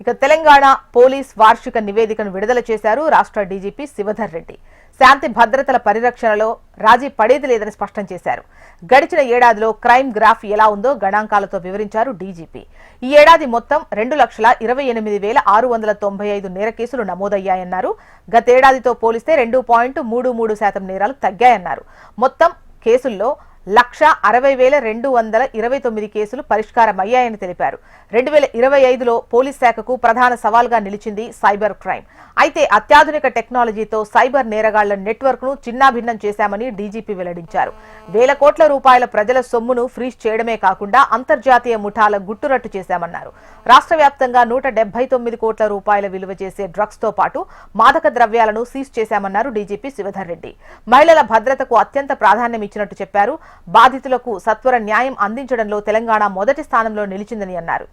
ఇక తెలంగాణ పోలీస్ వార్షిక నివేదికను విడుదల చేశారు రాష్ట్ర డీజీపీ శివధర్ రెడ్డి. శాంతి భద్రతల పరిరక్షణలో రాజీ పడేది లేదని స్పష్టం చేశారు. గడిచిన ఏడాదిలో క్రైమ్ గ్రాఫ్ ఎలా ఉందో గణాంకాలతో వివరించారు డీజీపీ. ఈ ఏడాది మొత్తం 2,28,695 నేర కేసులు నమోదయ్యాయన్నారు. గతేడాదితో పోలిస్తే 2.33% నేరాలు తగ్గాయన్నారు. మొత్తం కేసుల్లో 1,60,229 కేసులు పరిష్కారమయ్యాయని తెలిపారు. 2025లో పోలీస్ శాఖకు ప్రధాన సవాల్గా నిలిచింది సైబర్ క్రైమ్. అయితే అత్యాధునిక టెక్నాలజీతో సైబర్ నేరగాళ్ల నెట్వర్క్ ను చిన్నాభిన్నం చేశామని డీజీపీ వెల్లడించారు. వేల కోట్ల రూపాయల ప్రజల సొమ్మును ఫ్రీజ్ చేయడమే కాకుండా అంతర్జాతీయ ముఠాల గుట్టురట్టు చేశామన్నారు. రాష్ట్ర వ్యాప్తంగా 179 కోట్ల రూపాయల విలువ చేసే డ్రగ్స్ తో పాటు మాదక ద్రవ్యాలను సీజ్ చేశామన్నారు డీజీపీ శివధర్ రెడ్డి. మహిళల భద్రతకు అత్యంత ప్రాధాన్యం ఇచ్చినట్టు చెప్పారు. బాధితులకు సత్వర న్యాయం అందించడంలో తెలంగాణ మొదటి స్థానంలో నిలిచిందని అన్నారు.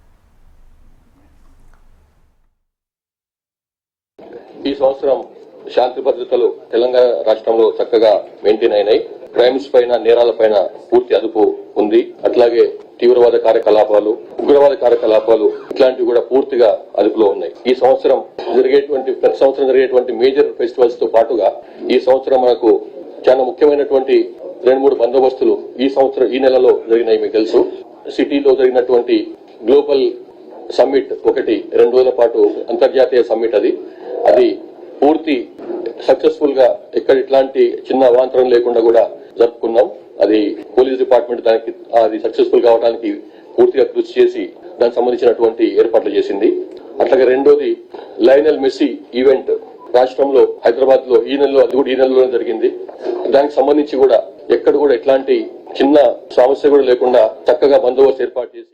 ఈ సంవత్సరం శాంతి భద్రతలు తెలంగాణ రాష్ట్రంలో చక్కగా మెయింటైన్ అయినాయి. క్రైమ్స్ పైన, నేరాల పైన పూర్తి అదుపు ఉంది. అట్లాగే తీవ్రవాద కార్యకలాపాలు, ఉగ్రవాద కార్యకలాపాలు ఇట్లాంటివి కూడా పూర్తిగా అదుపులో ఉన్నాయి. ఈ సంవత్సరం ప్రతి సంవత్సరం జరిగేటువంటి మేజర్ ఫెస్టివల్స్ తో పాటుగా ఈ సంవత్సరం మనకు చాలా ముఖ్యమైనటువంటి 2-3 బందోబస్తులు ఈ నెలలో జరిగినాయి. మీకు తెలుసు, సిటీలో జరిగినటువంటి గ్లోబల్ సమ్మిట్ ఒకటి 2 రోజుల పాటు అంతర్జాతీయ సమ్మిట్ అది పూర్తి సక్సెస్ఫుల్ గా ఎక్కడ ఇట్లాంటి చిన్న అవాంతరం లేకుండా కూడా జరుపుకున్నాం. అది పోలీస్ డిపార్ట్మెంట్ అది సక్సెస్ఫుల్ కావడానికి పూర్తిగా కృషి చేసి దానికి సంబంధించినటువంటి ఏర్పాట్లు చేసింది. అట్లాగే రెండోది లయనల్ మెస్సీ ఈవెంట్ రాష్ట్రంలో హైదరాబాద్ లో ఈ నెలలోనే జరిగింది. దానికి సంబంధించి కూడా ఎక్కడ కూడా ఎట్లాంటి చిన్న సమస్య కూడా లేకుండా చక్కగా బందోబస్తు ఏర్పాటు చేసి